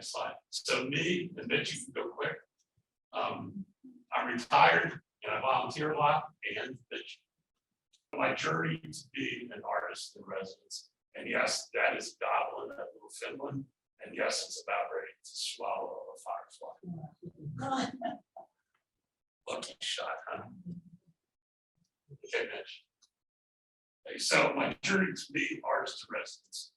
Next slide. So me, and Mitch, you can go quick. I'm retired and I volunteer a lot, and Mitch. My journey to be an artist in residence. And yes, that is gobbling that little Finland. And yes, it's about ready to swallow a firefly. Lucky shot, huh? Okay, Mitch. Okay, so my journey to be artist in residence.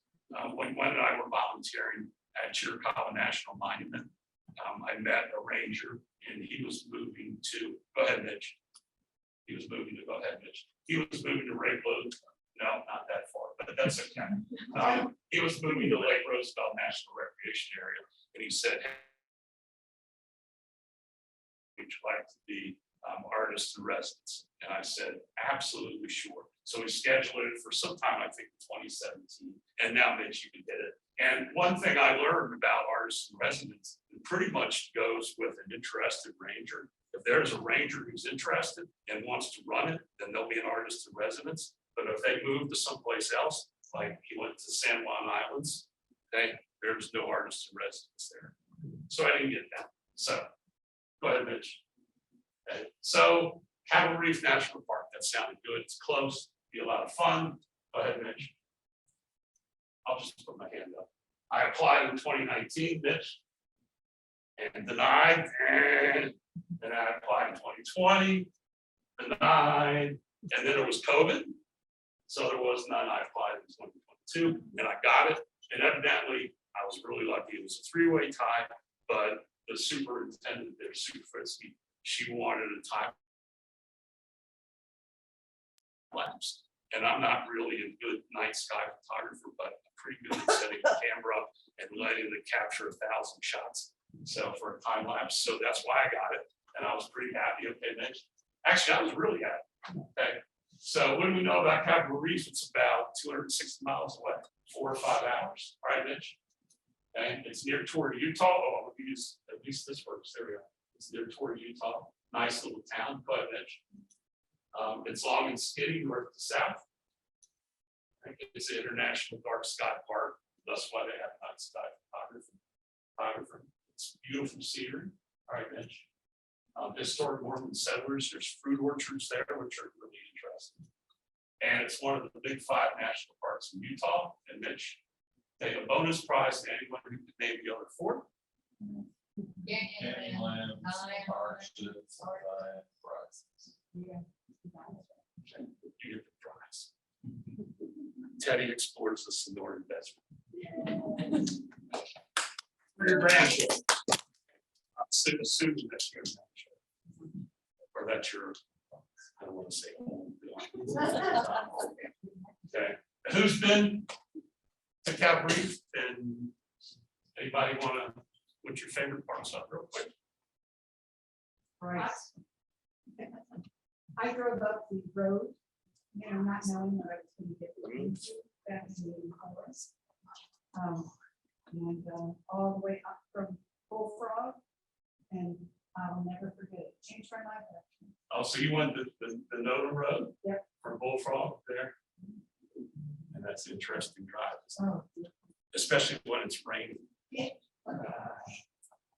When Gwen and I were volunteering at Chiricahua National Monument, I met a ranger, and he was moving to. Go ahead, Mitch. He was moving to. Go ahead, Mitch. He was moving to Ray Blue. No, not that far, but that's okay. He was moving to Lake Roosevelt National Recreation Area, and he said, hey, would you like to be artist in residence? And I said, absolutely sure. So we scheduled it for sometime, I think, 2017. And now, Mitch, you can get it. And one thing I learned about artists in residence, it pretty much goes with an interested ranger. If there's a ranger who's interested and wants to run it, then they'll be an artist in residence. But if they move to someplace else, like he went to San Juan Islands, okay, there's no artist in residence there. So I didn't get that. So go ahead, Mitch. Okay. So Capitol Reef National Park, that sounded good. It's close, be a lot of fun. Go ahead, Mitch. I'll just put my hand up. I applied in 2019, Mitch, and denied, and then I applied in 2020, denied, and then there was COVID. So there was none. I applied in 2022 and I got it. And evidently I was really lucky. It was a three-way tie, but the superintendent there, Sue Fritzky, she wanted a time lapse. And I'm not really a good night sky photographer, but I'm pretty good at setting the camera up and letting it capture 1,000 shots. So for a time lapse, so that's why I got it. And I was pretty happy. Okay, Mitch. Actually, I was really happy. Okay. So what do we know about Capitol Reef? It's about 260 miles away, 4 or 5 hours. All right, Mitch. Okay, it's near toward Utah. Oh, we use at least this works. There we go. It's near toward Utah. Nice little town. Go ahead, Mitch. It's long and skinny north to south. It's an international dark sky park. That's why they have night sky photography. It's beautiful scenery. All right, Mitch. Historic Mormon settlers. There's fruit orchards there, which are really interesting. And it's one of the big 5 national parks in Utah. And Mitch, they have a bonus prize to anyone who can name the other 4. Canyonlands, Arches, prizes. You get the prize. Teddy explores the Sonoran Desert. For your grandchildren. Assuming that's your grandchildren. Or that's your, I don't want to say home. Okay. Who's been to Capitol Reef? And anybody want to, what's your favorite parts of it real quick? Right. I drove up the road, not knowing that I was going to get into that forest. And all the way up from Bullfrog, and I'll never forget it. Changed my life. Actually. Oh, so you went the Nona Road? Yep. From Bullfrog there? And that's an interesting drive, Oh, especially when it's raining. yeah.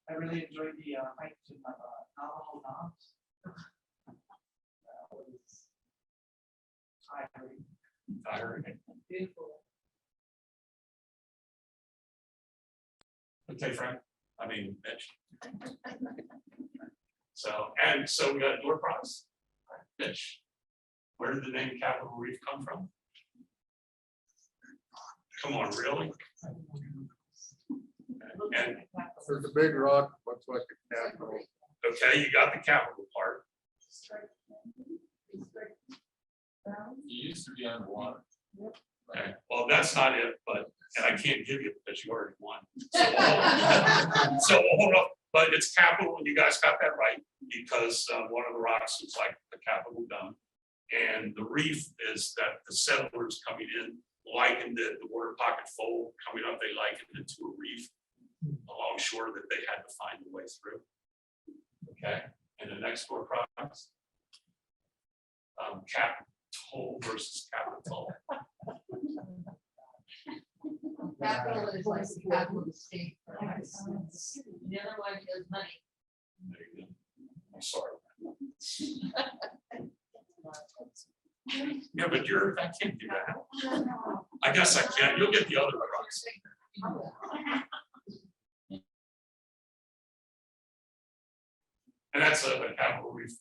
I really enjoyed the hike to Navajo Knobs. That was tiring. Beautiful. Okay, Frank. I mean, Mitch. So we got a door prize. Mitch, where did the name Capitol Reef come from? Come on, really? And There's a big rock, looks like a capital. okay, you got the capital part. You used to be underwater. Okay, well, that's not it, but, and I can't give you it because you already won. So hold up, but it's capital, and you guys got that right, because one of the rocks is like the Capitol Dome. And the reef is that the settlers coming in likened the water pocket fold coming up, they likened it to a reef along shore that they had to find a way through. Okay, and the next door products. Capitol versus Capitol. Capital is like the capital of the state. The other one is money. There you go. I'm sorry. Yeah, but I can't do that. I guess I can. You'll get the other prize. And that's a Capitol Reef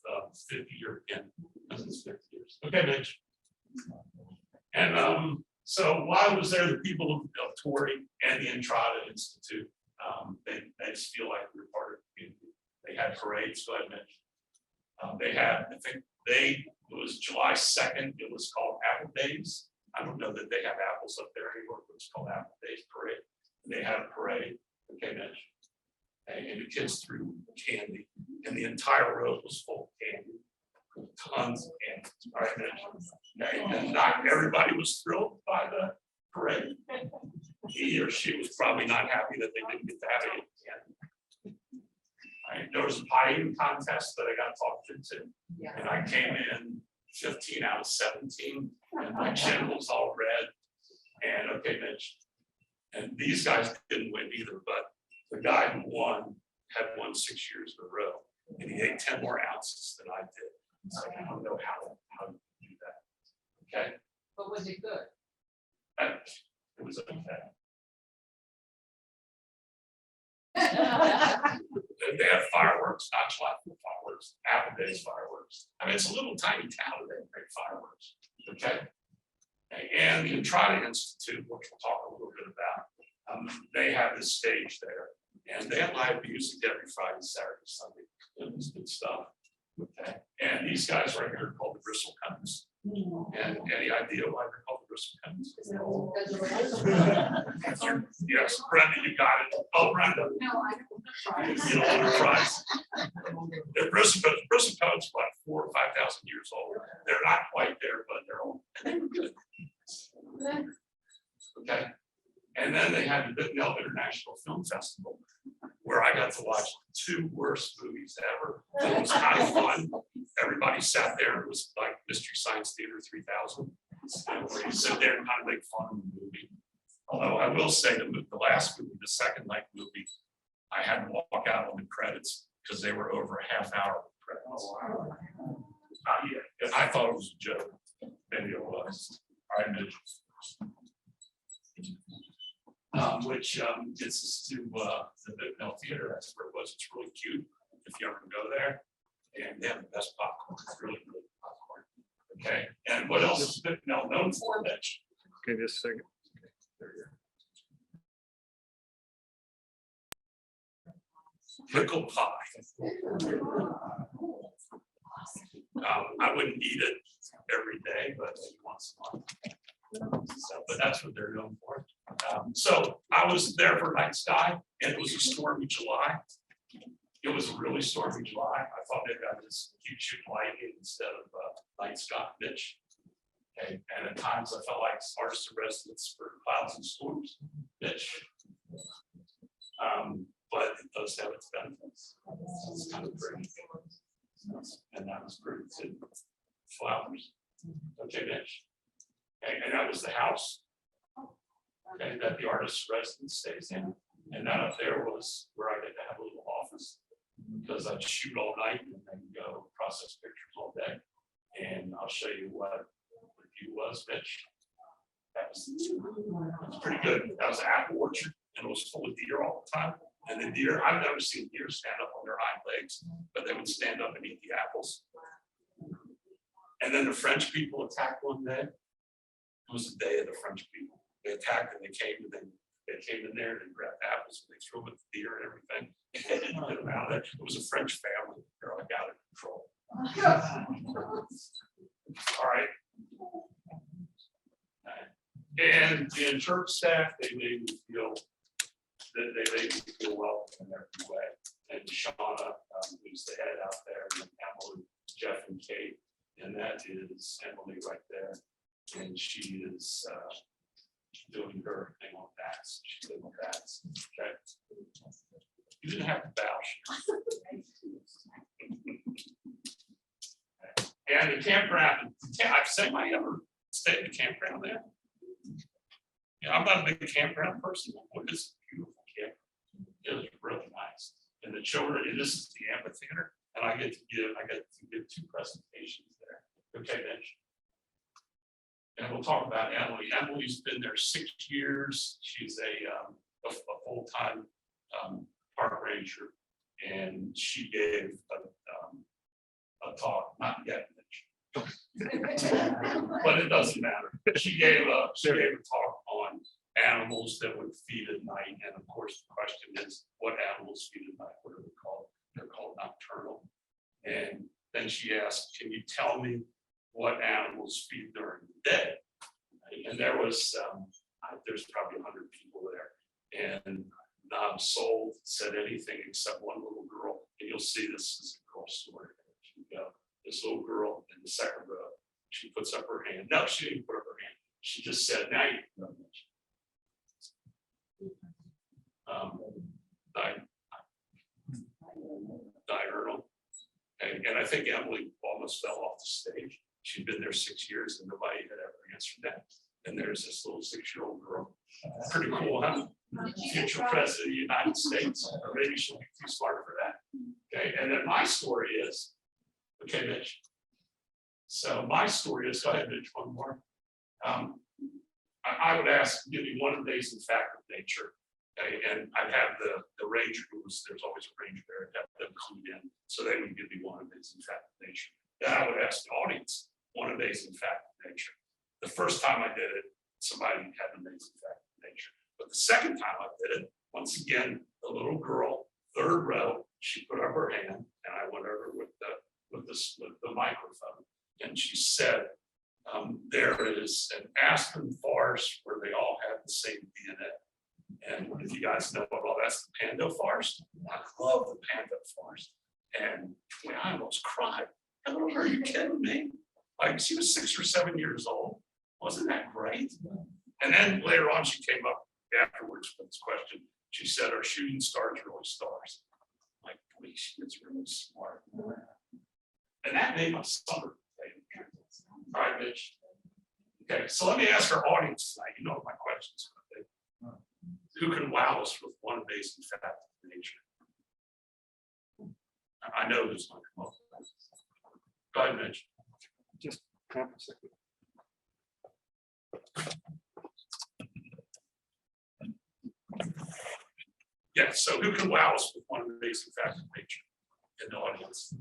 50-year pin. It's 50 years. Okay, Mitch. And so while I was there, the people of Torrey and the Entrada Institute, they just feel like we're part of the community. They had parades, go ahead, Mitch. They had, I think it was July 2nd, it was called Apple Days. I don't know that they have apples up there anymore, but it's called Apple Days Parade. And they had a parade, okay, Mitch. And the kids threw candy, and the entire road was full of candy. Tons of candy. All right, Mitch. Okay, and not everybody was thrilled by the parade. He or she was probably not happy that they didn't get to have it again. Right, there was a pie eating contest that I got talked into, and I came in 15 out of 17, and my chin was all red. And okay, Mitch, and these guys didn't win either, but the guy who won had won 6 years in a row, and he ate 10 more ounces than I did. It's like, I don't know how to do that. Okay. But was it good? It was okay. They had fireworks, not July fireworks, Apple Days fireworks. I mean, it's a little tiny town, and they make fireworks. Okay. And the Entrada Institute, which we'll talk a little bit about, they have this stage there, and they have live music every Friday, Saturday, Sunday. It was good stuff. Okay. And these guys right here are called the Bristle Cutters. And any idea why they're called the Bristle Cutters? Yes, Brenda, you got it. Oh, Brenda. No, I don't. You know, the prize. The Bristle Cutters are like 4,000 or 5,000 years old. They're not quite there, but they're old. And they were good. Okay. And then they had the Butte International Film Festival, where I got to watch the 2 worst movies ever. It was kind of fun. Everybody sat there. It was like Mystery Science Theater 3000, where you sit there and kind of make fun of the movie. Although I will say the last movie, the second night movie, I had to walk out on the credits because they were over a half hour of credits. Yeah, and I thought it was a joke. Maybe it was. All right, Mitch. Which gets us to the Butte Theater. That's where it was. It's really cute if you ever go there. And they have the best popcorn. It's really good popcorn. Okay. And what else is Butte known for, Mitch? Okay, just a second. There you go. Pickle pie. I wouldn't eat it every day, but maybe once a month. So, but that's what they're known for. So I was there for Night Sky, and it was a stormy July. It was a really stormy July. I thought maybe I'd just keep shooting lightning instead of Night Sky, Mitch. Okay, and at times I felt like artists and residents for clouds and storms, Mitch. But it does have its benefits. It's kind of pretty. And that was pretty too. Flowers. Okay, Mitch. Okay, and that was the house. Okay, that the artist's residence stays in. And that up there was where I get to have a little office, because I'd shoot all night and then go process pictures all day. And I'll show you what the view was, Mitch. That was pretty good. That was an apple orchard, and it was full of deer all the time. And the deer, I've never seen deer stand up on their hind legs, but they would stand up and eat the apples. And then the French people attacked one day. It was the day of the French people. They attacked and they came in there and grabbed apples and they threw them at the deer and everything. It was a French family. They're like out of control. All right. And the church staff, they made me feel welcome in every way. And Shauna, who's the head out there, and Emily, Jeff, and Kate, and that is Emily right there. And she is doing her thing on bats. She's doing bats. Okay. You didn't have to bow. And the campground, I've said I ever stayed in the campground there. Yeah, I'm not a big campground person. What is beautiful camp? It was really nice. And the children, and this is the amphitheater, and I get to give 2 presentations there. Okay, Mitch. And we'll talk about Emily. Emily's been there 6 years. She's a full-time park ranger, and she gave a talk, not yet, Mitch. But it doesn't matter. She gave a talk on animals that would feed at night. And of course, the question is, what animals feed at night? What are they called? They're called nocturnal. And then she asked, can you tell me what animals feed during the day? And there was, there's probably 100 people there. And not a soul said anything except one little girl. And you'll see this is a girl story. This little girl in the second row, she puts up her hand. No, she didn't put up her hand. She just said, now you can go. Diurnal. And I think Emily almost fell off the stage. She'd been there 6 years and nobody had ever answered that. And there's this little 6-year-old girl. Pretty cool, huh? Future president of the United States. Or maybe she'll be too smart for that. Okay, and then my story is, okay, Mitch. So my story is, go ahead, Mitch, one more. I would ask, give me one amazing fact of nature. Okay, and I'd have the ranger there's always a ranger there, I'd have them come in, so they would give me one amazing fact of nature. Then I would ask the audience one amazing fact of nature. The first time I did it, somebody had an amazing fact of nature. But the second time I did it, once again, the little girl, third row, she put up her hand, and I went over with the microphone, and she said, there is an aspen forest where they all have the same DNA. And if you guys know what all that's, the Pando forest. I love the Pando forest. And I almost cried. Are you kidding me? Like, she was 6 or 7 years old. Wasn't that great? And then later on, she came up afterwards with this question. She said, are shooting stars really stars? I'm like, boy, she is really smart. And that made my summer. All right, Mitch. Okay, so let me ask our audience tonight. You know what my questions are going to be. Who can wow us with one amazing fact of nature? I know who's going to come up. Go ahead, Mitch. Just half a second. Yeah, so who can wow us with one amazing fact of nature in the audience?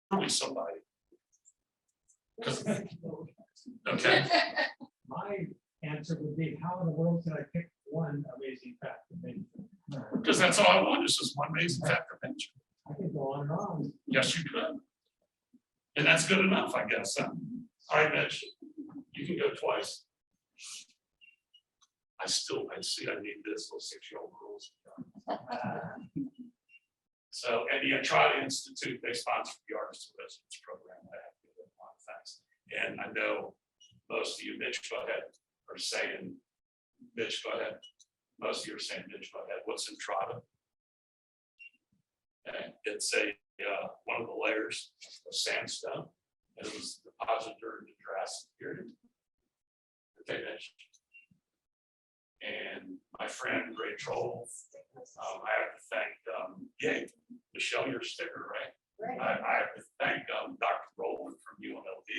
Probably somebody. Okay. My answer would be, how in the world can I pick one amazing fact of nature? Because that's all I want is just one amazing fact of nature. I could go on and on. Yes, you could. And that's good enough, I guess. Huh? All right, Mitch, you can go twice. I see I need this little 6-year-old rules. So, and the Untitled Institute, they sponsor the Artist in Residence program. I have to give them a lot of thanks. And I know most of you, Mitch, go ahead, are saying, Mitch, go ahead. Most of you are saying, Mitch, go ahead. What's Entrada? And it's one of the layers of sandstone. It was deposited during the Jurassic period. Okay, Mitch. And my friend Ray Troll, I have to thank Gabe, Michelle, your sticker, right? I have to thank Dr. Rowland from UNLV.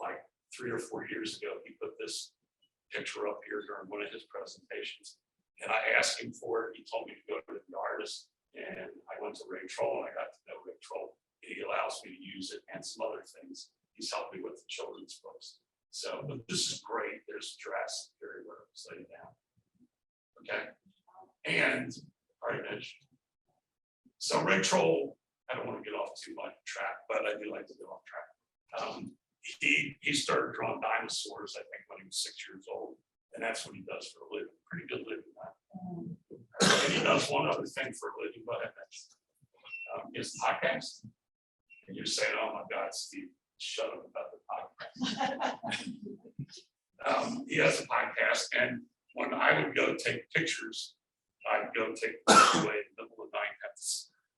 Like 3 or 4 years ago, he put this picture up here during one of his presentations. And I asked him for it. He told me to go to the artist. And I went to Ray Troll and I got to know Ray Troll. He allows me to use it and some other things. He's helped me with the children's books. So, but this is great. There's Jurassic period where I'm sitting down. Okay. And all right, Mitch. So Ray Troll, I don't want to get off too much track, but I do like to get off track. He started drawing dinosaurs, I think, when he was 6 years old. And that's what he does for a living. Pretty good living. And he does one other thing for a living, but his podcast. And you're saying, oh my God, Steve, shut up about the podcast. He has a podcast, and when I would go take pictures, I'd go take pictures away in the middle of the night, have to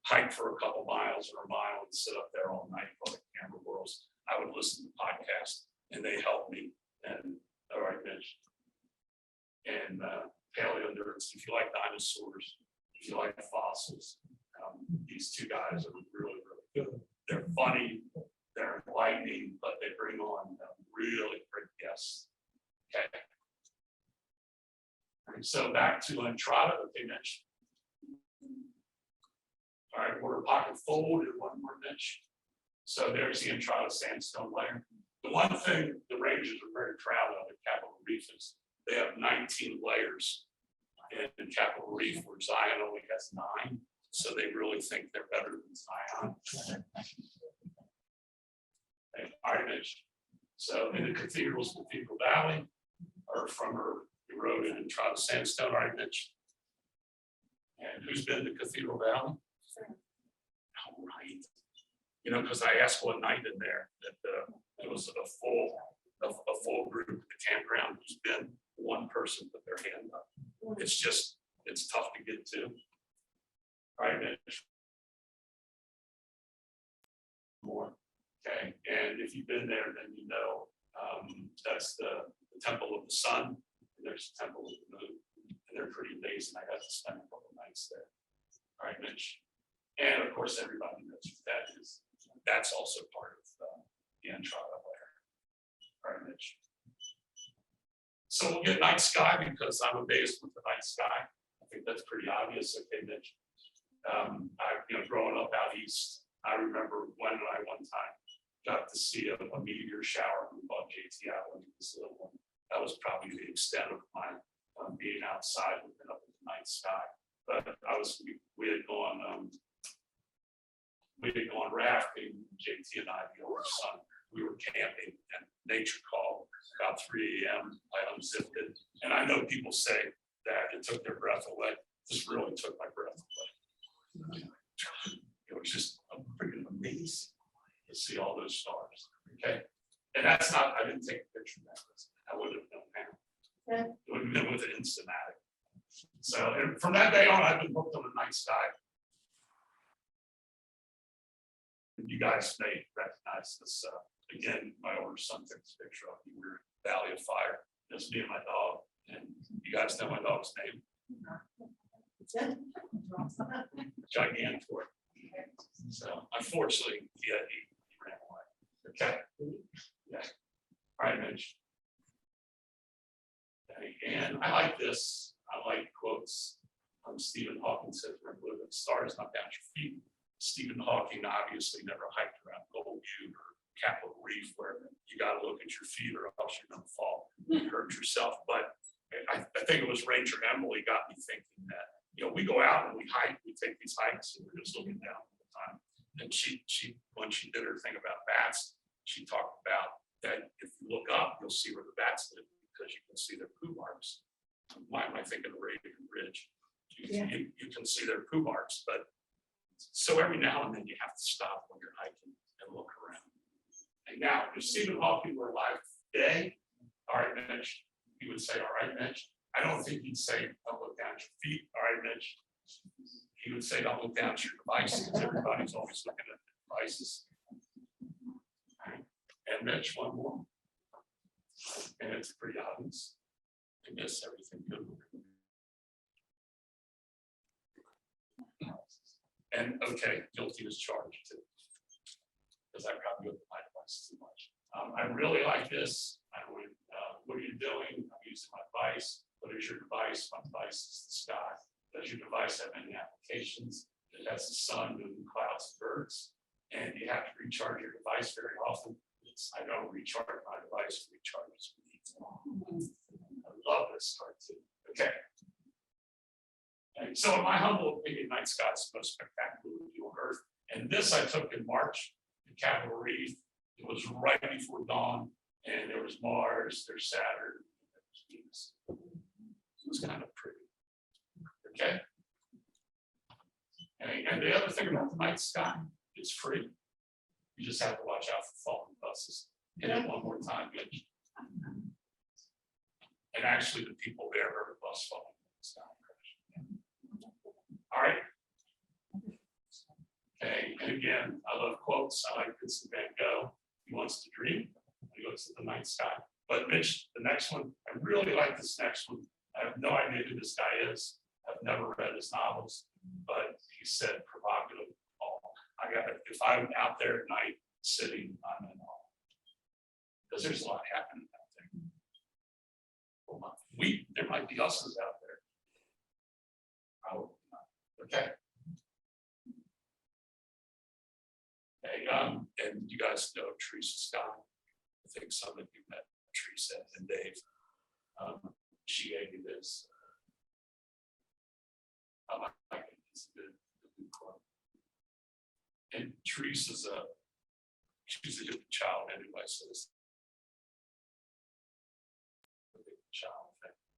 hike for a couple miles or a mile and sit up there all night for the camera worlds. I would listen to the podcast, and they helped me. And all right, Mitch. And paleonerds, if you like dinosaurs, if you like fossils, these two guys are really, really good. They're funny, they're enlightening, but they bring on really great guests. Okay. All right, so back to Entrada that they mentioned. All right, water pocket fold and one more niche. So there's the Entrada sandstone layer. The one thing the rangers are very proud of at Capitol Reef is they have 19 layers in Capitol Reef, where Zion only has 9. So they really think they're better than Zion. And Irish. So in the cathedrals, Cathedral Valley, or from her eroded and Entrada sandstone, Irish. And who's been to Cathedral Valley? All right. You know, because I asked one night in there that it was a full group at the campground who's been. One person put their hand up. It's tough to get to. All right, Mitch. More. Okay, and if you've been there, then you know that's the temple of the sun. And there's the temple of the moon, and they're pretty amazing. I got to spend a couple of nights there. All right, Mitch. And of course, everybody knows what that is. That's also part of the Entrada layer. All right, Mitch. So we'll get night sky because I'm amazed with the night sky. I think that's pretty obvious. Okay, Mitch. Growing up out east, I remember when I one time got to see a meteor shower above JT Island. This little one. That was probably the extent of my being outside looking up at the night sky. But we had gone rafting, JT and I, the older son. We were camping and nature called about 3 a.m. I unzipped it. And I know people say that it took their breath away. This really took my breath away. It was just freaking amazing to see all those stars. Okay. And that's not, I didn't take a picture of that. I would have known that. Yeah. It would have been with an Instamatic. So and from that day on, I've been hooked on the night sky. You guys may recognize this. Again, my older son took this picture of me. We were in Valley of Fire. It's me and my dog. And you guys know my dog's name? Gigantor. So unfortunately, he ran away. Okay. Yeah. All right, Mitch. Okay. And I like this. I like quotes. Stephen Hawking says, "Remember the stars not down your feet." Stephen Hawking obviously never hiked around Gold Butte or Capitol Reef, where you got to look at your feet or else you're going to fall and hurt yourself. But I think it was Ranger Emily got me thinking that, we go out and we hike, we take these hikes and we're just looking down all the time. And she when she did her thing about bats, she talked about that if you look up, you'll see where the bats live because you can see their poo marks. Why am I thinking of Raven Ridge? You can see their poo marks, but so every now and then you have to stop when you're hiking and look around. And now, if Stephen Hawking were alive today, all right, Mitch, he would say, all right, Mitch. I don't think he'd say, don't look down at your feet, all right, Mitch. He would say, don't look down at your devices. Everybody's always looking at the devices. And Mitch, one more. And it's pretty obvious. I miss everything good. And okay, guilty as charged too. Because I probably look at my device too much. I really like this. What are you doing? I'm using my device. What is your device? My device is the sky. Does your device have any applications? It has the sun, moon, clouds, and birds. And you have to recharge your device very often. I don't recharge my device, it recharges me. I love this cartoon. Okay. And so in my humble opinion, night sky is the most spectacular view on Earth. And this I took in March at Capitol Reef. It was right before dawn, and there was Mars, there's Saturn, and there was Venus. It was kind of pretty. Okay. And the other thing about the night sky, it's free. You just have to watch out for falling buses. Hit it one more time, Mitch. And actually, the people there heard a bus falling in the sky. All right. Okay, and again, I love quotes. I like Vincent Van Gogh. He wants to dream. He looks at the night sky. But Mitch, the next one, I really like this next one. I have no idea who this guy is. I've never read his novels, but he said provocative. Oh, I got it. If I'm out there at night sitting, I'm in awe. Because there's a lot happening out there. There might be us's out there. I hope not. Okay. Hey, and you guys know Teresa Scott. I think some of you met Teresa and Dave. She gave me this. I like it. It's a good quote. And Teresa's she's a good child anyway, so this child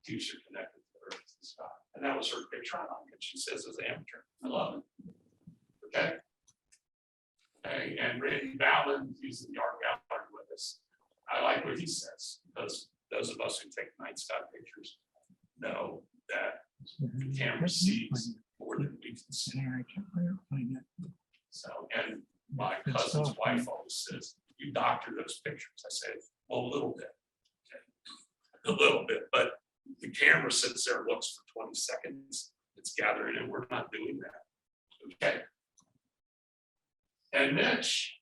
keeps her connected to the earth and sky. And that was her picture on it. She says as an amateur. I love it. Okay. Okay, and Randy Ballin, he's in the art gallery with us. I like what he says, because those of us who take night sky pictures know that the camera sees more than we can see. So, and my cousin's wife always says, you doctor those pictures. I say, well, a little bit. Okay. A little bit, but the camera sits there, looks for 20 seconds. It's gathering, and we're not doing that. Okay. And Mitch,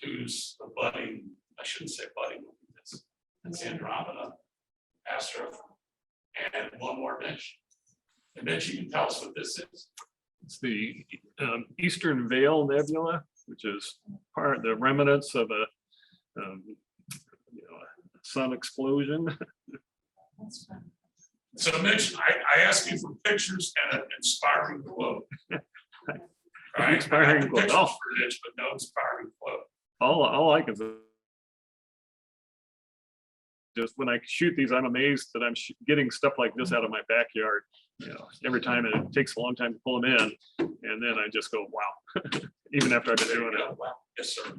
who's a budding, I shouldn't say budding, it's Andromeda astro. And one more Mitch. And Mitch, you can tell us what this is. It's the Eastern Veil Nebula, which is part of the remnants of a sun explosion. So Mitch, I asked you for pictures and an inspiring quote. Right? Inspiring quote. Oh. For Mitch, but no inspiring quote. All I can just when I shoot these, I'm amazed that I'm getting stuff like this out of my backyard. You know, every time it takes a long time to pull them in, and then I just go, wow. Even after I've been doing it. Wow. Yes, sir.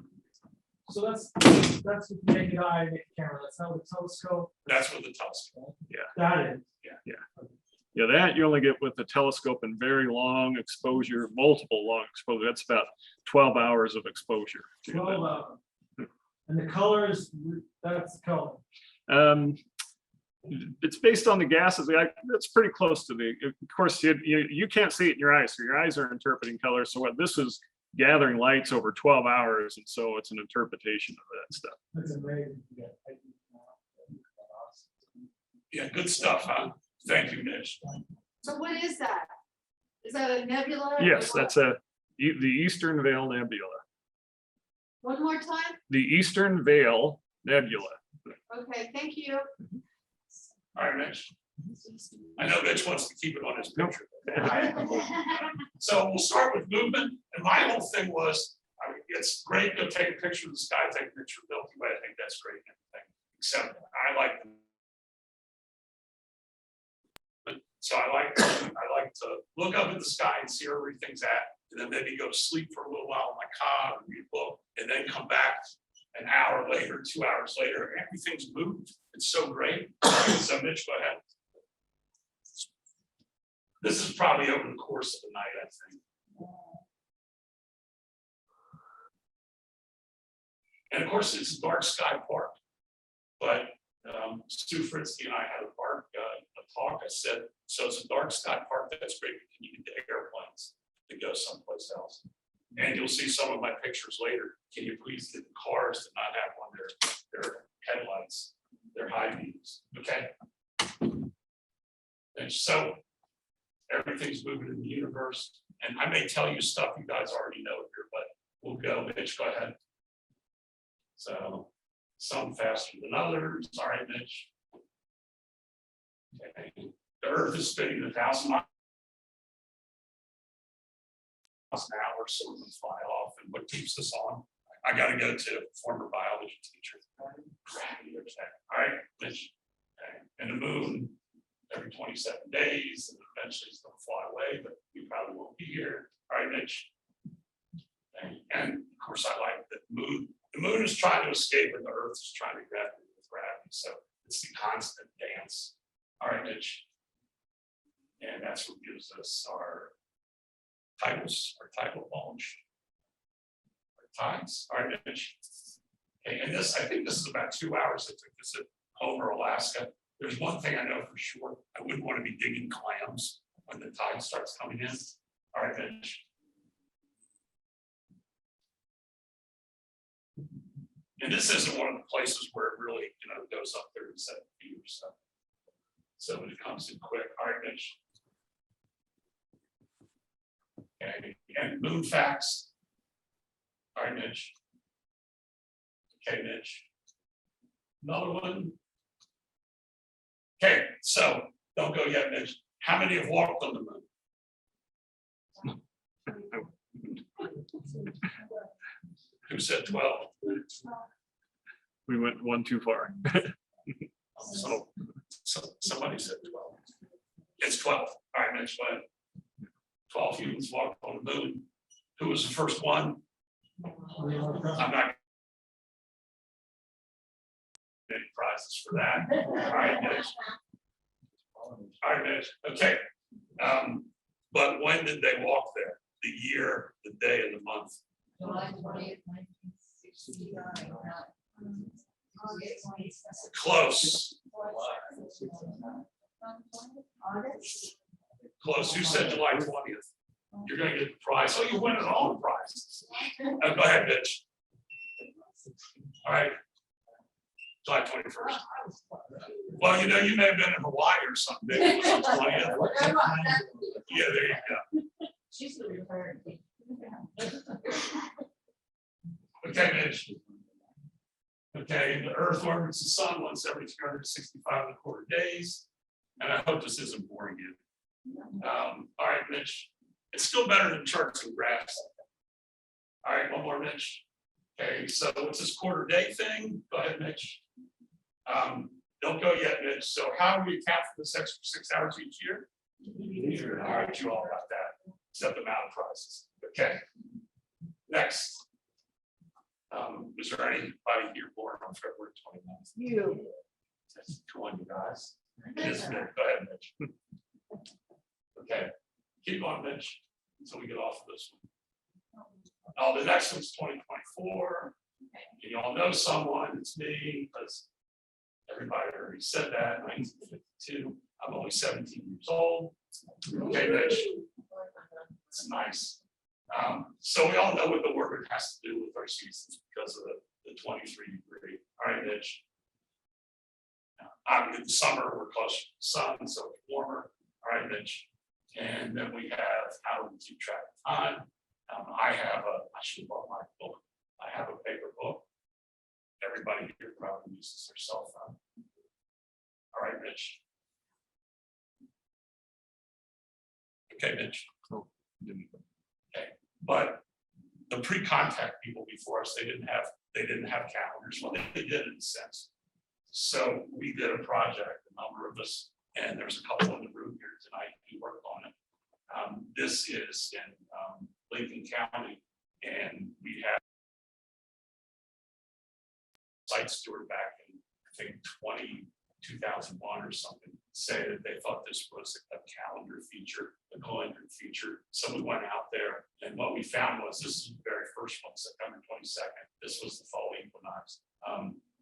So that's with the naked eye, naked camera. That's not with telescope. That's what the telescope. That is. Yeah, that you only get with the telescope and very long exposure, multiple long exposure. That's about 12 hours of exposure. 12 hours. And the colors, that's the color. It's based on the gases. That's pretty close to the. Of course, you can't see it in your eyes, so your eyes are interpreting colors. So what this is gathering lights over 12 hours, and so it's an interpretation of that stuff. That's amazing. Yeah, good stuff, huh? Thank you, Mitch. So what is that? Is that a nebula? Yes, that's the Eastern Veil Nebula. One more time? The Eastern Veil Nebula. Okay, thank you. All right, Mitch. I know Mitch wants to keep it on his picture. So we'll start with movement. And my whole thing was, I mean, it's great to take a picture of the sky, take a picture of Milky Way. I think that's great and everything. Except I like to look up at the sky and see where everything's at, and then maybe go to sleep for a little while in my car and read a book, and then come back an hour later, 2 hours later, and everything's moved. It's so great. So Mitch, go ahead. This is probably over the course of the night, I think. And of course, it's a dark sky park, but Stu Fritzky and I had a talk. I said, so it's a dark sky park. That's great. Can you get airplanes to go someplace else? And you'll see some of my pictures later. Can you please get the cars to not have on their headlights, their high beams? Okay. And so everything's moving in the universe. And I may tell you stuff you guys already know here, but we'll go. Mitch, go ahead. So some faster than others. All right, Mitch. Okay. The Earth is spinning 1,000 miles an hour, so we can fly off. And what keeps us on? I got to go to a former biology teacher. Gravity. All right, Mitch. Okay. And the moon every 27 days, and eventually it's going to fly away, but we probably won't be here. All right, Mitch. Okay. And of course, I like the moon. The moon is trying to escape, and the Earth is trying to grab it with gravity. So it's the constant dance. All right, Mitch. And that's what gives us our titles, our title launch, our times. All right, Mitch. Okay, and I think this is about 2 hours. It took us at Homer, Alaska. There's one thing I know for sure. I wouldn't be digging clams when the tide starts coming in. All right, Mitch. And this isn't one of the places where it really, goes up 37 feet or so. So it comes in quick. All right, Mitch. Okay, and moon facts. All right, Mitch. Okay, Mitch. Another one. Okay, so don't go yet, Mitch. How many have walked on the moon? Who said 12? We went one too far. So somebody said 12. It's 12. All right, Mitch, what? 12 humans walked on the moon. Who was the first one? I'm not. Any prizes for that? All right, Mitch. All right, Mitch. Okay. But when did they walk there? The year, the day, and the month? July 20th, 1969. Close. Close. Who said July 20th? You're going to get the prize. Oh, you win all the prizes. Go ahead, Mitch. All right. July 21st. Well, you may have been in Hawaii or something. Maybe it was the 20th. Yeah, there you go. She's the retired. Okay, Mitch. Okay, the Earth orbits the sun once every 365.25 days. And I hope this isn't boring you. All right, Mitch. It's still better than charts and graphs. All right, one more, Mitch. Okay, so what's this quarter day thing? Go ahead, Mitch. Don't go yet, Mitch. So how do we account for this extra 6 hours each year? All right, you all got that. Except the amount of prizes. Okay. Next. Was there anybody here born on February 29th? You. Come on, you guys. It is Mitch. Go ahead, Mitch. Okay. Keep on, Mitch, until we get off of this one. Oh, the next one's 2024. You all know someone, it's me, because everybody already said that, 1952. I'm only 17 years old. Okay, Mitch. It's nice. So we all know what the word has to do with our seasons because of the 23 degree. All right, Mitch. In the summer, we're closer to the sun, so it's warmer. All right, Mitch. And then we have how do we keep track of time? I should have brought my book. I have a paper book. Everybody here probably uses their cell phone. All right, Mitch. Okay, Mitch. Oh, okay, but the pre-contact people before us, they didn't have calendars. Well, they did in a sense. So we did a project, a number of us, and there's a couple in the room here tonight who worked on it. This is in Lincoln County, and we had site steward back in, I think, 2001 or something, say that they thought this was a calendar feature, a calendar feature. So we went out there, and what we found was this is the very first one, September 22nd. This was the fall equinox.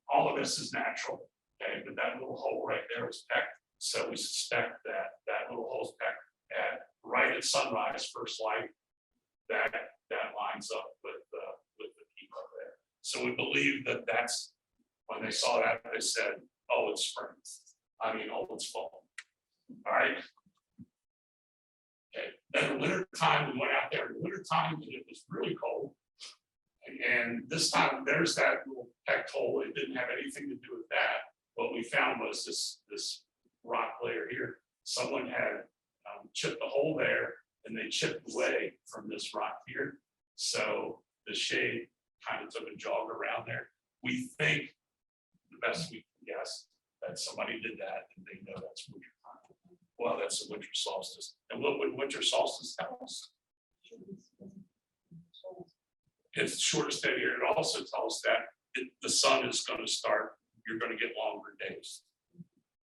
All of this is natural, okay, but that little hole right there was pecked. So we suspect that that little hole's pecked right at sunrise, first light, that lines up with the people there. So we believe that that's when they saw that, they said, oh, it's spring. It's fall. All right. Okay. Then in the winter time, we went out there in the winter time and it was really cold. And this time there's that little pecked hole. It didn't have anything to do with that. What we found was this rock layer here. Someone had chipped the hole there and they chipped away from this rock here. So the shade kind of took a jog around there. We think, the best we can guess, that somebody did that and they know that's winter time. Well, that's the winter solstice. And what would winter solstice tell us? It's the shortest day here. It also tells us that the sun is going to start, you're going to get longer days.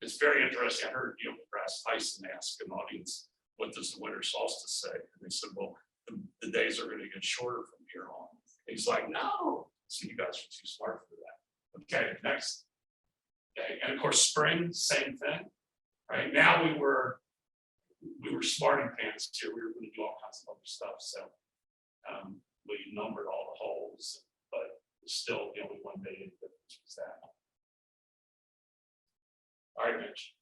It's very interesting. I heard Neil deGrasse Tyson ask an audience, what does the winter solstice say? And they said, well, the days are going to get shorter from here on. And he's like, no. So you guys are too smart for that. Okay, next. Okay, and of course, spring, same thing. Right now we were we were smarting pants here. We were going to do all kinds of other stuff. So we numbered all the holes, but still the only one day difference was that. All right, Mitch.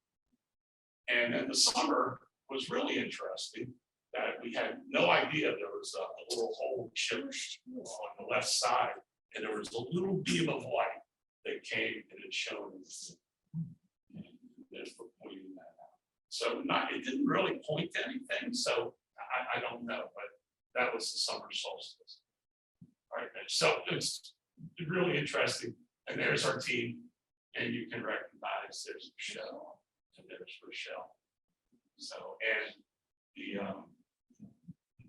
And then the summer was really interesting that we had no idea there was a little hole chip on the left side, and there was a little beam of light that came and it shone. There's the pointing that out. So it didn't really point to anything. So I don't know, but that was the summer solstice. All right, Mitch. So it's really interesting. And there's our team, and you can recognize there's Michelle and there's Rochelle. So and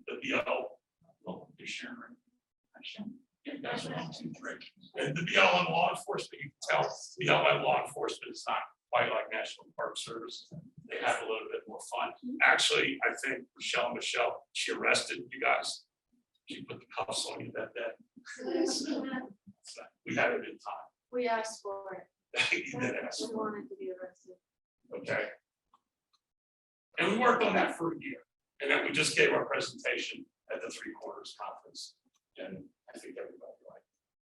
the BL, well, you're sharing. Yeah, you guys are on team 3. And the BL and law enforcement, you can tell BL and law enforcement is not quite like National Park Service. They have a little bit more fun. Actually, I think Michelle, she arrested you guys. She put the cuffs on you that day. So we had a good time. We asked for it. You did ask We for it. wanted to be arrested. Okay. And we worked on that for a year. And then we just gave our presentation at the 3 Quarters Conference. And I think everybody liked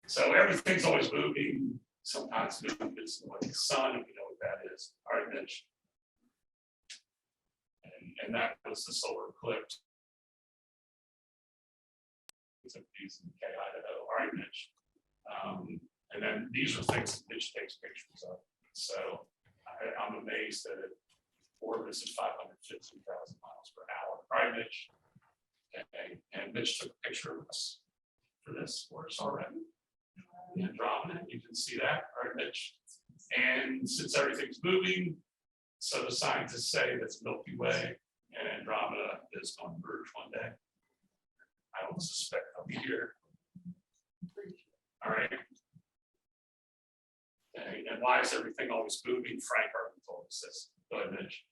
it. So everything's always moving. Sometimes it's like the sun, if you know what that is. All right, Mitch. And that was the solar eclipse. It's a piece in Idaho. All right, Mitch. And then these are things that Mitch takes pictures of. So I'm amazed that it orbits at 550,000 miles per hour. All right, Mitch. Okay. And Mitch took a picture of us for this for us already. The Andromeda, you can see that. All right, Mitch. And since everything's moving, so the scientists say that's Milky Way and Andromeda is going to merge one day. I don't suspect I'll be here. All right. Okay. And why is everything always moving? Frank already told us this. Go ahead, Mitch.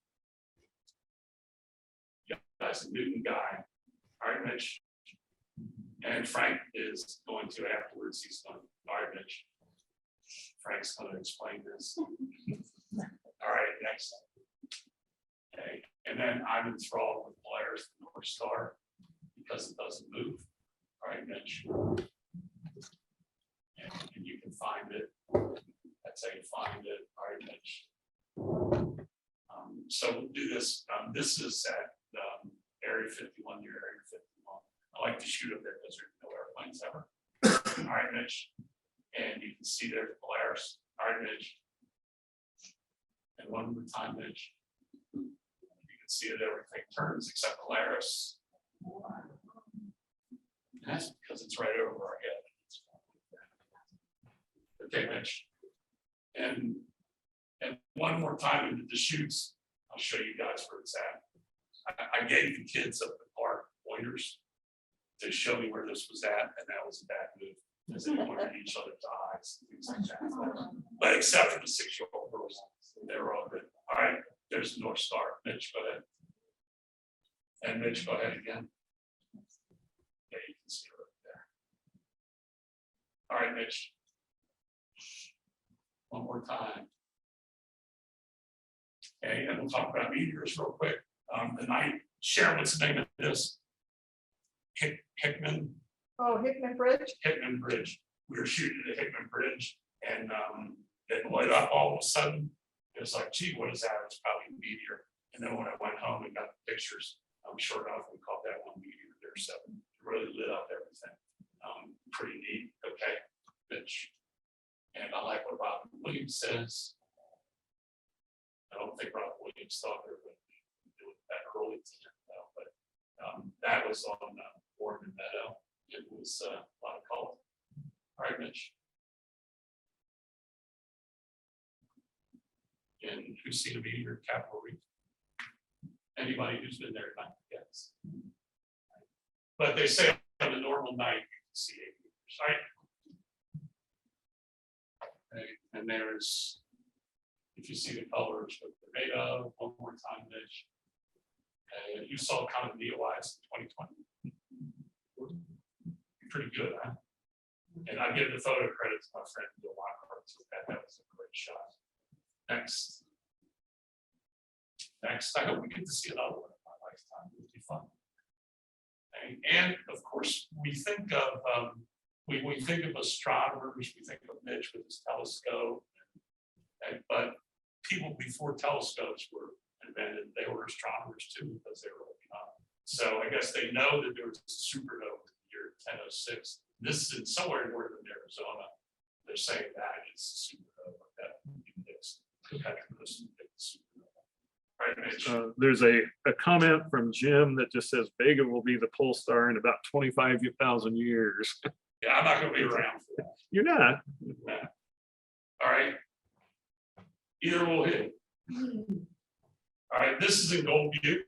Yeah, that's a Newton guy. All right, Mitch. And Frank is going to afterwards. He's going to, all right, Mitch. Frank's going to explain this. All right, next. Okay, and then I'm enthralled with Polaris, the North Star, because it doesn't move. All right, Mitch. And you can find it. That's how you find it. All right, Mitch. So we'll do this. This is at Area 51, near Area 51. I like to shoot up there because there's no airplanes ever. All right, Mitch. And you can see there's Polaris. All right, Mitch. And one more time, Mitch. You can see that everything turns except Polaris. And that's because it's right over our head. Okay, Mitch. And one more time into the shoots, I'll show you guys where it's at. I gave the kids up the park pointers to show me where this was at, and that was a bad move. Because they pointed each other's eyes and things like that. But except for the 6-year-old girls, they were all good. All right, there's the North Star. Mitch, go ahead. And Mitch, go ahead again. Yeah, you can see it right there. All right, Mitch. One more time. Okay, and we'll talk about meteors real quick. Tonight, Sharon, what's the name of this? Hickman. Oh, Hickman Bridge? Hickman Bridge. We were shooting at the Hickman Bridge, and it lit up all of a sudden. It was like, gee, what is that? It's probably a meteor. And then when I went home and got the pictures, sure enough, we caught that one meteor there. So it really lit up everything. Pretty neat. Okay, Mitch. And I like what Robin Williams says. I don't think Robin Williams thought they were going to do it that early, but that was on Oregon Meadow. It was a lot of color. All right, Mitch. And who's seen a meteor at Capitol Reef? Anybody who's been there tonight? Yes. But they say on a normal night you can see 8 meters, right? Okay. And there's, if you see the colors, what they're made of. One more time, Mitch. And you saw kind of neowise in 2020. Pretty good, huh? And I give the photo credit to my friend Bill Lockhart. That was a great shot. Next. next, I hope we get to see another one in my lifetime. It would be fun. And of course, we think of we think of astronomers, we think of Mitch with his telescope, but people before telescopes were invented, they were astronomers too, because they were looking up. So I guess they know that there was a supernova in the year 1006. This is somewhere in northern Arizona. They're saying that it's a supernova that exists. Right, Mitch? There's a comment from Jim that just says Vega will be the pole star in about 25,000 years. Yeah, I'm not gonna be around for that. You're not. All right. Either will hit. All right, this is in Gold Butte.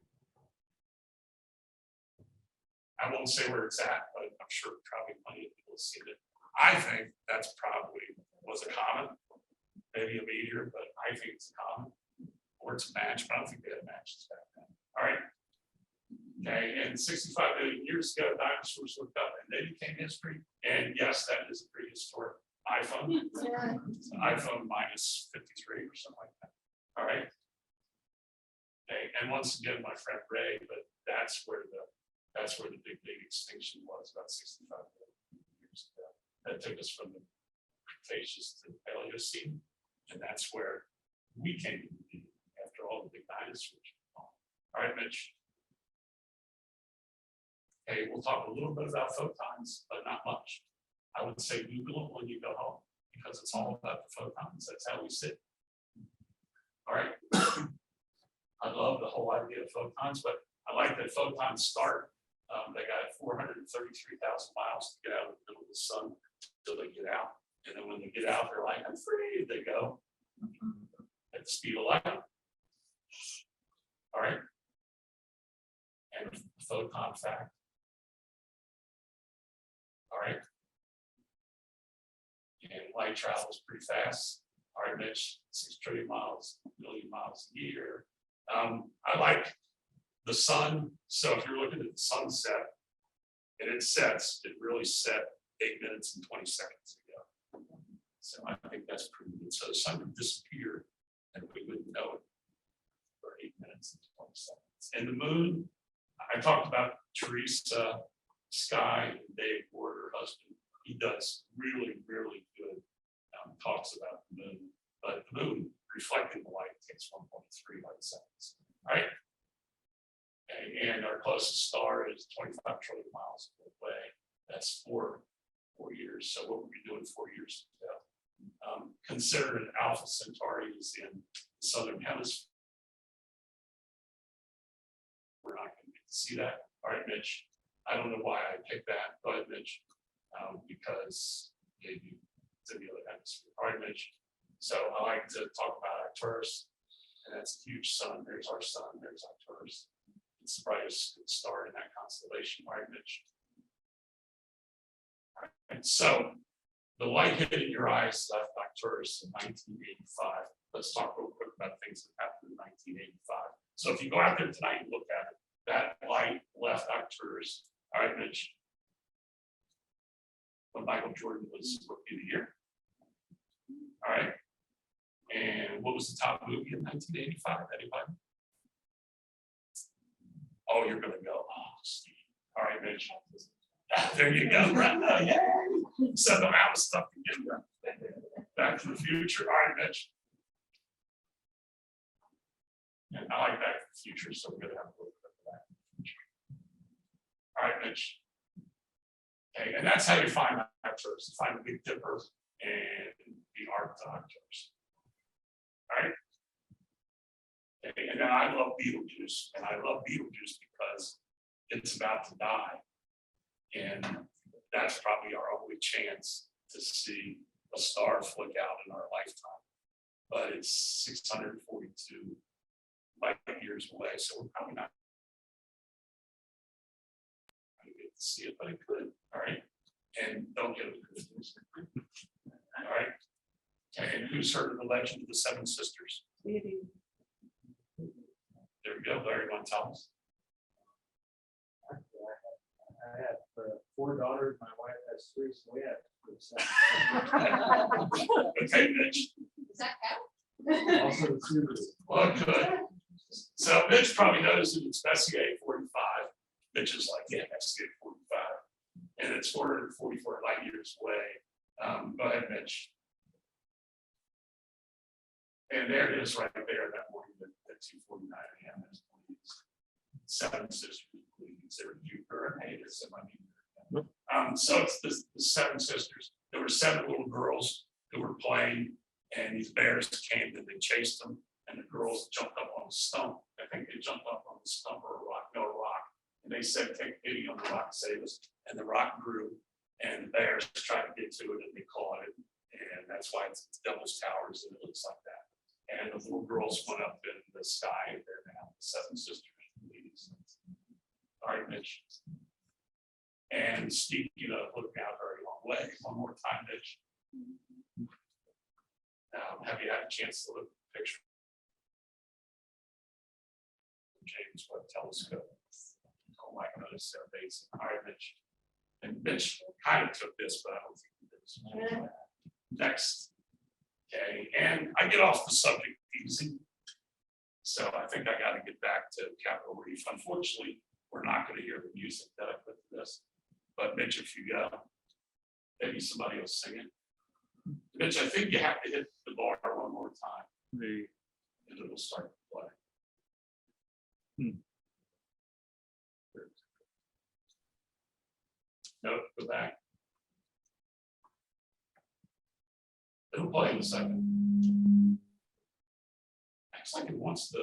I won't say where it's at, but I'm sure probably plenty of people have seen it. I think that's probably was a comet, maybe a meteor, but I think it's a comet. Or it's a match, but I don't think they had matches back then. All right. Okay, and 65 million years ago, dinosaurs looked up and they became history. And yes, that is a prehistoric iPhone. It's an iPhone minus 53 or something like that. All right. Okay, and once again, my friend Ray, but that's where the big extinction was about 65 million years ago. That took us from the Cretaceous to the Paleocene, and that's where we came to be after all the big dinosaurs. All right, Mitch. Okay, we'll talk a little bit about photons, but not much. I would say Google it when you go home because it's all about the photons. That's how we sit. All right. I love the whole idea of photons, but I like that photons start. They got 433,000 miles to get out of the middle of the sun until they get out. And then when they get out, they're like, I'm free. They go at the speed of light. All right. And photon fact. All right. And light travels pretty fast. All right, Mitch, 6 trillion miles, million miles a year. I like the sun. So if you're looking at the sunset and it sets, it really set 8 minutes and 20 seconds ago. So I think that's pretty good. So the sun would disappear and we wouldn't know it for 8 minutes and 20 seconds. And the moon, I talked about Teresa Sky and Dave Ward, her husband. He does really, really good talks about the moon, but the moon reflecting the light takes 1.3 light seconds. All right. Okay. And our closest star is 25 trillion miles away. That's four years. So what were we doing 4 years ago? Considered Alpha Centauri is in the southern hemisphere. We're not going to get to see that. All right, Mitch. I don't know why I picked that. Go ahead, Mitch. Because maybe it's in the other hemisphere. All right, Mitch. So I like to talk about Arcturus, and that's a huge sun. There's our sun. There's Arcturus. It's the brightest star in that constellation. All right, Mitch. All right. And so the light hitting your eyes left Arcturus in 1985. Let's talk real quick about things that happened in 1985. So if you go out there tonight and look at it, that light left Arcturus. All right, Mitch. When Michael Jordan was Rookie of the Year. All right. And what was the top movie in 1985? Anybody? Oh, you're going to go, oh, Steve. All right, Mitch. There you go. Yay. Send them out of stuff to get done. Back to the Future. All right, Mitch. And I like Back to the Future, so we're going to have a little bit of that. All right, Mitch. Okay, and that's how you find Arcturus. You find the Big Dipper and the Arcturus. All right. Okay, and then I love Betelgeuse, and I love Betelgeuse because it's about to die, and that's probably our only chance to see a star flick out in our lifetime. But it's 642 light years away, so we're probably not going to get to see it, but it could. All right, and don't get it confused. All right. Okay, and who's heard of the legend of the Seven Sisters? There we go. Larry, want to tell us? I have 4 daughters. My wife has 3, so we have. Okay, Mitch. Does that count? Also, the two. Well, good. So Mitch probably noticed it, it's SCA 45. Mitch is like, yeah, SCA 45. And it's 444 light years away. Go ahead, Mitch. And there it is right there that morning at 2:49 a.m. There's police. 7 sisters, please. There were you, her, and hey, there's somebody. So it's the 7 sisters. There were 7 little girls who were playing, and these bears came and they chased them. And the girls jumped up on the stump. I think they jumped up on the stump or a rock. And they said, take pity on the rock, save us. And the rock grew, and the bears tried to get to it, and they caught it. And that's why it's Devil's Towers, and it looks like that. And the little girls went up in the sky, and they're now the 7 sisters. All right, Mitch. And Steve, looked out a very long way. One more time, Mitch. Have you had a chance to look at the picture? James Webb Telescope. Oh my goodness, they're amazing. All right, Mitch. And Mitch kind of took this, but I don't think he did. Next. Okay, and I get off the subject easy. So I think I got to get back to Capitol Reef. Unfortunately, we're not going to hear the music that I put to this. But Mitch, if you go, maybe somebody will sing it. Mitch, I think you have to hit the bar one more time. And it'll start to play. No, go back. It'll play in a second. Acts like it wants to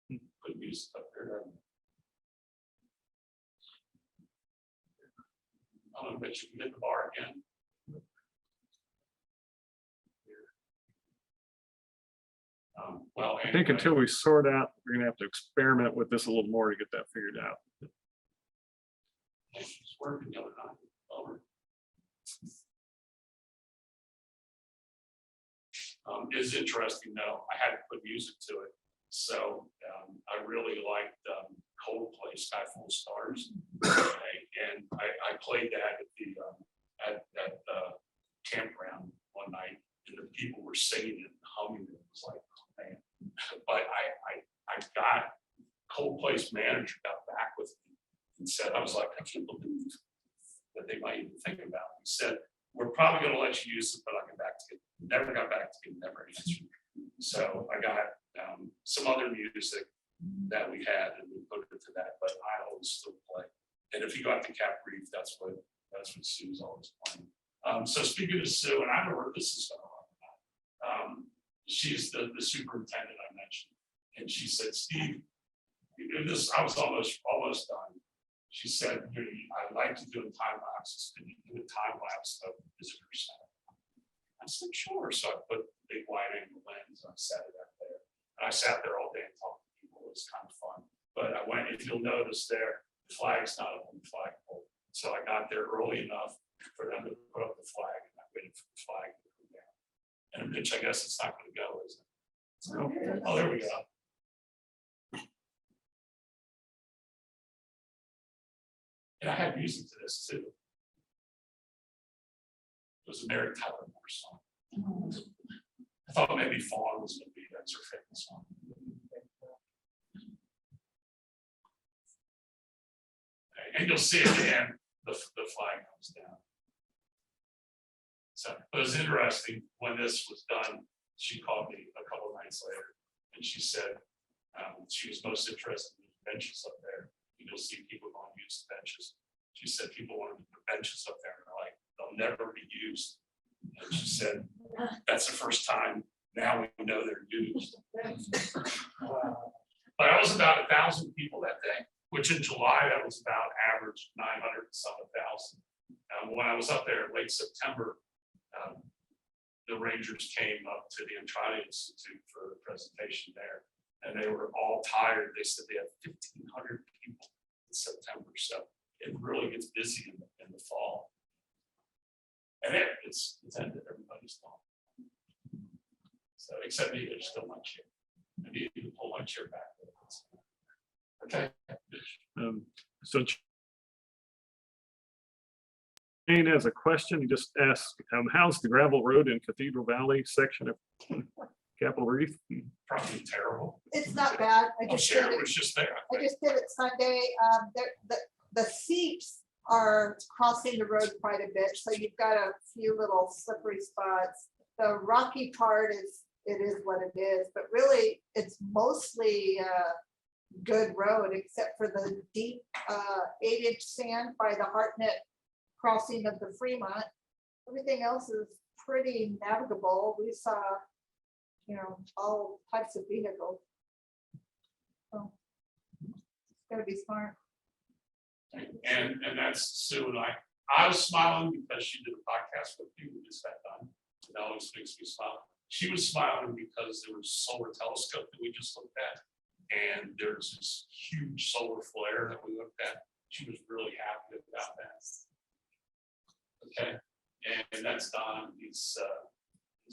put music up there. I don't know, bet you can hit the bar again. Well, I think until we sort out, we're gonna have to experiment with this a little more to get that figured out. She's working the other night. It's interesting though, I had to put music to it. So I really liked Coldplay, Sky Full of Stars. And I played that at the campground one night, and the people were singing it and humming it. It was like, oh, man. But I got Coldplay's manager got back with me and said, I was like, I can't believe that they might even think about it. He said, we're probably going to let you use it, but I'll get back to you. Never got back to you, never answered. So I got some other music that we had, and we put it to that, but I always still play. And if you go out to Cap Reef, that's what Sue's always playing. So speaking of Sue, and I don't know where this is going to she's the superintendent I mentioned, and she said, Steve, I was almost done. She said, I'd like to do a time lapse. Can you do a time lapse of the visitor center? I said, sure. So I put the big wide angle lens and I set it up there. And I sat there all day and talked to people. It was kind of fun. But I went, if you'll notice there, the flag's not up on the flagpole. So I got there early enough for them to put up the flag, and I waited for the flag to come down. And Mitch, I guess it's not going to go, is it? Oh, there we go. And I had music to this too. It was a Mary Tyler Moore song. I thought maybe Fawn was going to be that's her favorite song. And you'll see again, the flag comes down. So it was interesting when this was done. She called me a couple of nights later, and she said she was most interested in the benches up there. You'll see people going to use the benches. She said people want to put benches up there, and they're like, they'll never be used. And she said, that's the first time now we know they're used. But I was about 1,000 people that day, which in July, that was about average 900 and some 1,000. When I was up there in late September, the Rangers came up to the Untitled Institute for the presentation there, and they were all tired. They said they had 1,500 people in September. So it really gets busy in the fall. And it's ended, everybody's gone. So except me, there's still my chair. I need to pull my chair back. Okay. So Jane has a question. He just asked, how's the gravel road in Cathedral Valley section of Capitol Reef. Probably terrible. It's not bad. I Oh, just did Sharon it. was just there. I I think. just did it Sunday. The seats are crossing the road quite a bit, so you've got a few little slippery spots. The rocky part it is what it is, but really it's mostly good road except for the deep 8-inch sand by the Hartnett crossing of the Fremont. Everything else is pretty navigable. We saw, all types of vehicles. So gotta be smart. And that's Sue and I was smiling because she did a podcast with you, we just got done. It always makes me smile. She was smiling because there was a solar telescope that we just looked at. And there's this huge solar flare that we looked at. She was really happy about that. Okay, and that's Don. He's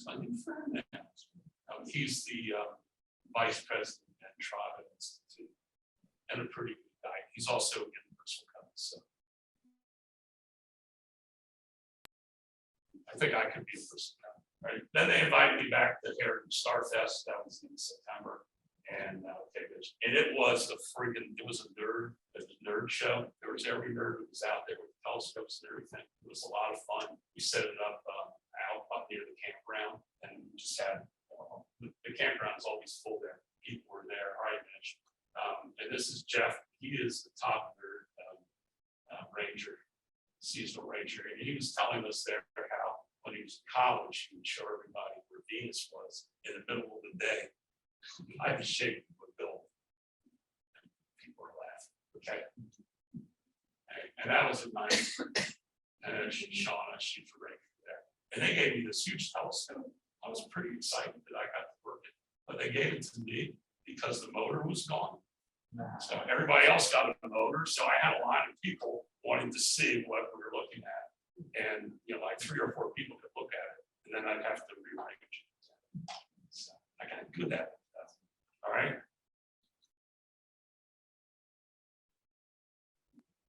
my new friend now. He's the vice president at Trada Institute and a pretty good guy. He's also a universal company. So I think I could be a person. Right. Then they invited me back to Heritage Starfest. That was in September. And it was a nerd show. There was every nerd that was out there with telescopes and everything. It was a lot of fun. We set it up out near the campground, and we just had the campground is always full there. People were there. All right, Mitch. And this is Jeff. He is the top nerd ranger, seasonal ranger, and he was telling us there how when he was in college, he would show everybody where Venus was in the middle of the day. I was shaking with Bill. People were laughing. Okay. And that was at night. And then Shauna, she's right there. And they gave me this huge telescope. I was pretty excited that I got to work it. But they gave it to me because the motor was gone. So everybody else got a motor. So I had a line of people wanting to see what we were looking at. And like 3 or 4 people could look at it. And then I'd have to rearrange it. So I got good at it. All right.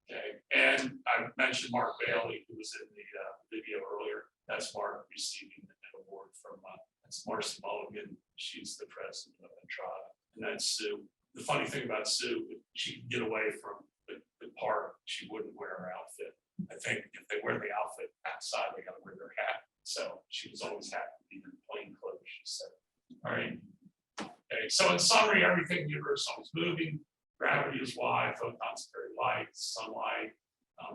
Okay, and I mentioned Mark Bailey, who was in the video earlier. That's Mark receiving an award from that's Marcy Mulligan. She's the president of Entrada, and that's Sue. The funny thing about Sue, she could get away from the park. She wouldn't wear her outfit. I think if they wear the outfit outside, they got to wear their hat. So she was always happy to be in plain clothes. She said, "All right." Okay, so in summary, everything in the universe is moving. Gravity is why, photons carry light, sunlight.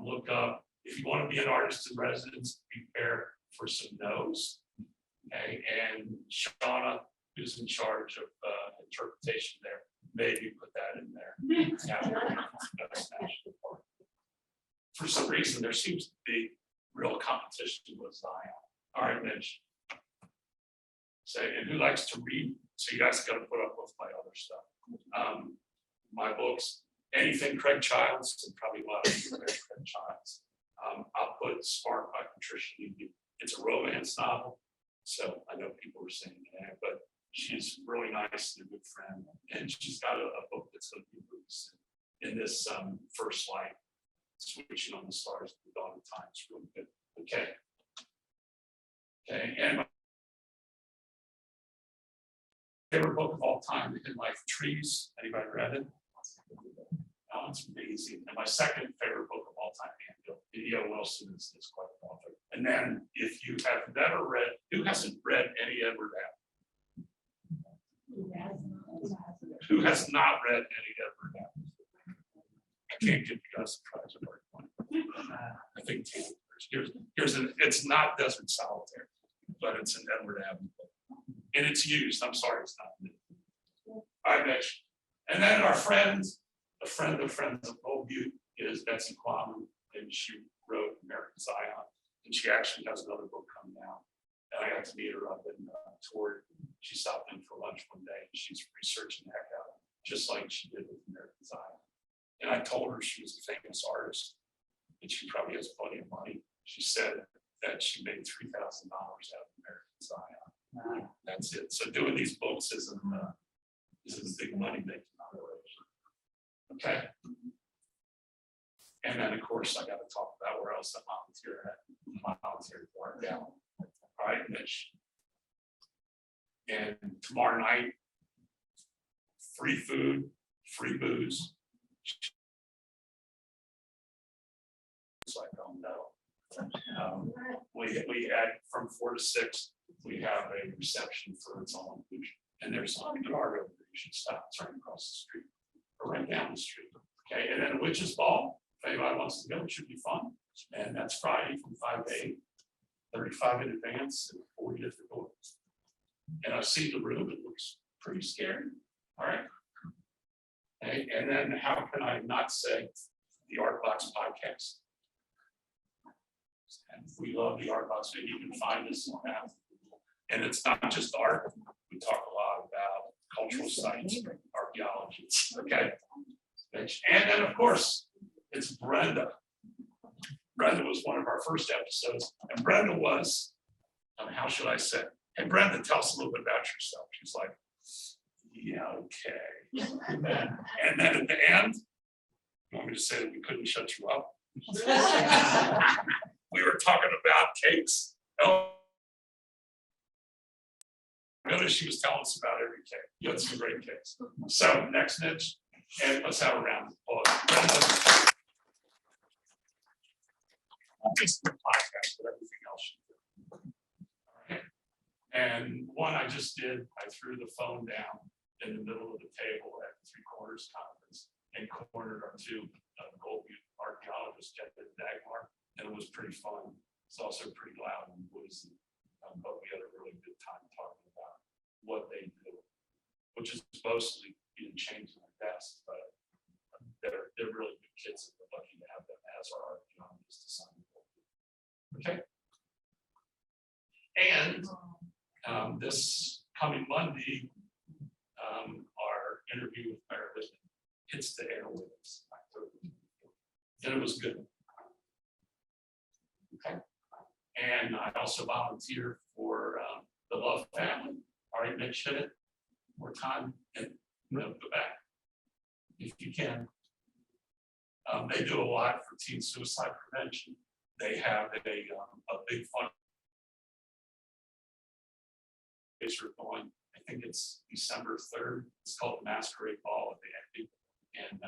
Look up. If you want to be an artist in residence, prepare for some no's. Okay, and Shauna, who's in charge of interpretation there, maybe put that in there. For some reason, there seems to be real competition with Zion. All right, Mitch. Say, and who likes to read? So you guys got to put up with my other stuff. My books, anything Craig Childs, and probably a lot of you read Craig Childs. I'll put Spark by Patricia Levy. It's a romance novel. So I know people were saying that, but she's really nice and a good friend. And she's got a book that's going to be released in this first light, switching on the stars at the dawn of time. It's really good. Okay. Okay, and my favorite book of all time, In Life Trees. Anybody read it? Oh, it's amazing. And my second favorite book of all time, E.O. Wilson is quite an author. And then if you have never read, who hasn't read any Edward Allen? Who has not read any Edward Allen? I can't give you guys a prize of one. I think it's not Desert Solitaire, but it's an Edward Allen book. And it's used. I'm sorry, it's not new. All right, Mitch. And then our friends, a friend of friends of Butte is Betsy Kwame, and she wrote American Zion, and she actually has another book coming out. And I got to meet her up in Torrey. She stopped in for lunch one day, and she's researching the heck out of it, just like she did with American Zion. And I told her she was a famous artist, and she probably has plenty of money. She said that she made $3,000 out of American Zion. That's it. So doing these books isn't a big money making operation. Okay. And then of course I got to talk about where else I volunteer at. My volunteer for now. All right, Mitch. And tomorrow night, free food, free booze. It's like, oh no. We had from 4 to 6, we have a reception for its all inclusion. And there's a yard over there, you should stop, it's right across the street, or right down the street. Okay, and then a witch's ball, if anybody wants to go, it should be fun. And that's Friday from 5 to 8, 35 in advance, and 40 different doors. And I've seen the room, it looks pretty scary. All right. Okay, and then how can I not say the Art Box podcast? And we love the Art Box, and you can find us on that. And it's not just art. We talk a lot about cultural sites, archaeology. Okay. And then, of course, it's Brenda. Brenda was one of our first episodes. And Brenda was, how should I say? Hey, Brenda, tell us a little bit about yourself. She's like, yeah, okay. And then at the end, you want me to say that we couldn't shut you up? We were talking about cakes. Oh, notice she was telling us about every cake. You had some great cakes. So next niche, and let's have a round of applause. Just the podcast, but everything else. All right. And one I just did, I threw the phone down in the middle of the table at the 3/4 conference and cornered our 2 Gold Butte archaeologists, Jeff and Dagmar, and it was pretty fun. It's also pretty loud and noisy, but we had a really good time talking about what they do, which is mostly being changed in the best, but they're really good kids, and we're lucky to have them as our archaeologists to sign. Okay. And this coming Monday, our interview with Meredith hits the airwaves. And it was good. Okay. And I also volunteer for the Love Family. All right, Mitch hit it. More time and go back if you can. They do a lot for teen suicide prevention. They have a big fund going. I think it's December 3rd. It's called Masquerade Ball at the end. And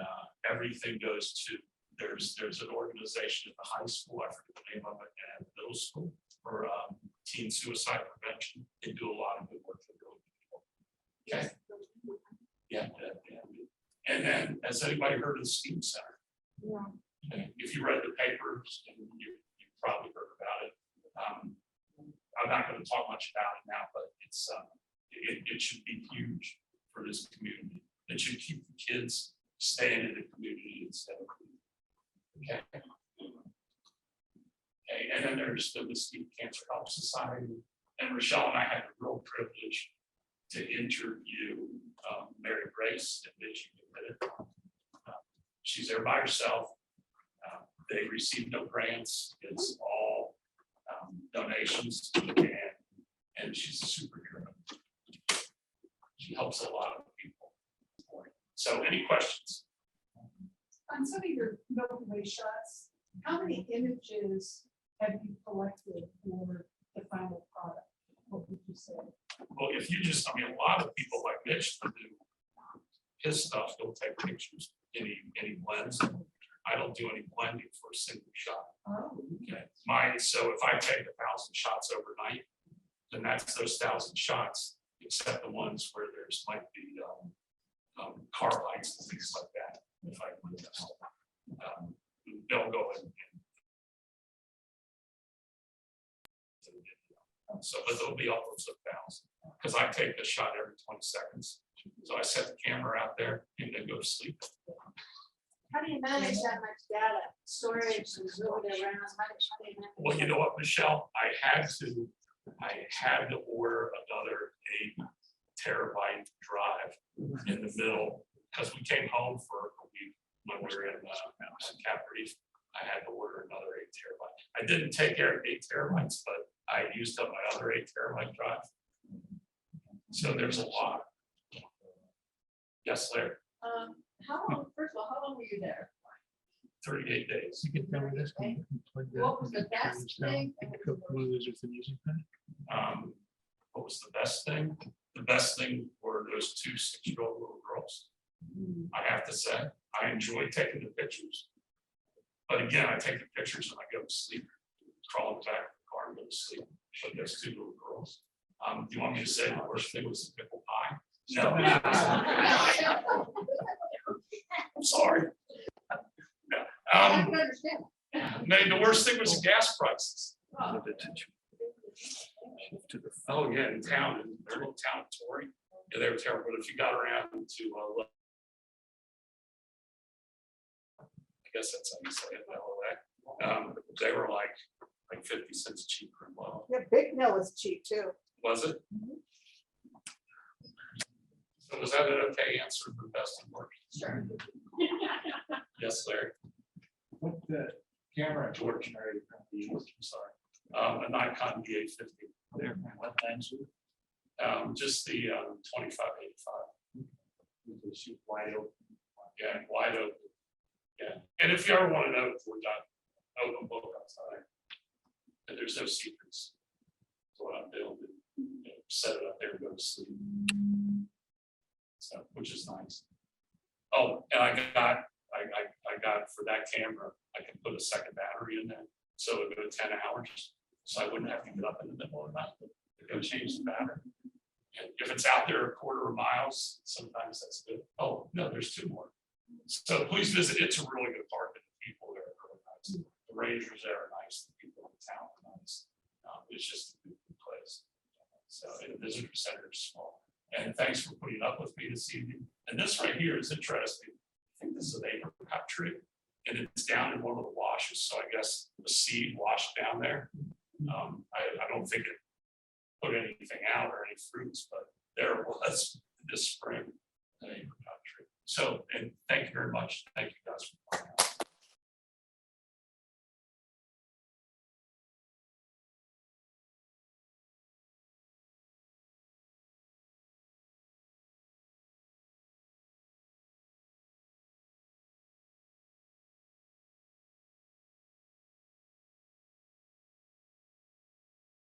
everything goes to there's an organization at the high school, I forget the name of it, and middle school for teen suicide prevention. They do a lot of good work for people. Okay. Yeah. And then has anybody heard of the STEAM Center? Yeah. Okay. If you read the papers, and you probably heard about it. I'm not going to talk much about it now, but it's it should be huge for this community. It should keep the kids staying in the community instead of okay. Okay, and then there's the Mesquite Cancer Help Society, and Rochelle and I had the real privilege to interview Mary Grace, and she admitted she's there by herself. They receive no grants. It's all donations, and she's a superhero. She helps a lot of people. So, any questions? On some of your Milky Way shots, how many images have you collected for the final product? What would you say? Well, if you just, I mean, a lot of people like Mitch to do his stuff, he'll take pictures, any lens. I don't do any blending for a single shot. Oh, Okay. So if I take 1,000 shots overnight, then that's those 1,000 shots, except the ones where there's might be car lights and things like that. If I they'll go in. So, but there'll be upwards of 1,000 because I take the shot every 20 seconds. So I set the camera out there and then go to sleep. How do you manage that much data, storage and move it around? How do you manage Well, you know what, Michelle, I had to order another 8 terabyte drive in the middle because we came home for a week when we were in Capitol Reef. I had to order another 8 terabyte. I didn't take 8 terabytes, but I used up my other 8 terabyte drive. So there's a lot. Yes, Larry. how long, first of all, how long were you there? 38 days. You get done with this one. What was the best thing? One of those with the music. Um, what was the best thing? The best thing were those 2 6-year-old little girls. I have to say, I enjoy taking the pictures. But again, I take the pictures and I go to sleep, crawl in the back of the car and go to sleep. But those 2 little girls. Do you want me to say the worst thing was the pickle pie? No. I'm sorry. No. I can understand. The worst thing was the gas prices. Oh, yeah, in town, in their little town of Torrey. Yeah, they were terrible. But if you got around to, I guess that's how you say it, LA, they were like 50 cents cheaper in Lowell. Yeah, Big Mill is cheap too. Was it? So was that an okay answer for best and worst? Sure. Yes, Larry. What the camera George. I'm sorry. A Nikon D850. there, what times? Just the 2585. Shoot wide open. Yeah, wide open. Yeah, and if you ever want to know if we're done, open book outside. And there's no secrets. That's what I'm doing. Set it up there and go to sleep. So, which is nice. Oh, and I got for that camera, I can put a second battery in there, so it would go 10 hours. So I wouldn't have to get up in the middle of the night to go change the battery. And if it's out there a quarter of miles, sometimes that's good. Oh, no, there's 2 more. So please visit. It's a really good park. And the people there are really nice. The rangers there are nice. The people in the town are nice. It's just a good place. So, and the visitor center is small. And thanks for putting up with me this evening. And this right here is interesting. I think this is an apricot tree, and it's down in one of the washes. So I guess the seed washed down there. I don't think it put anything out or any fruits, but there it was this spring, an apricot tree. So, and thank you very much. Thank you guys for coming out.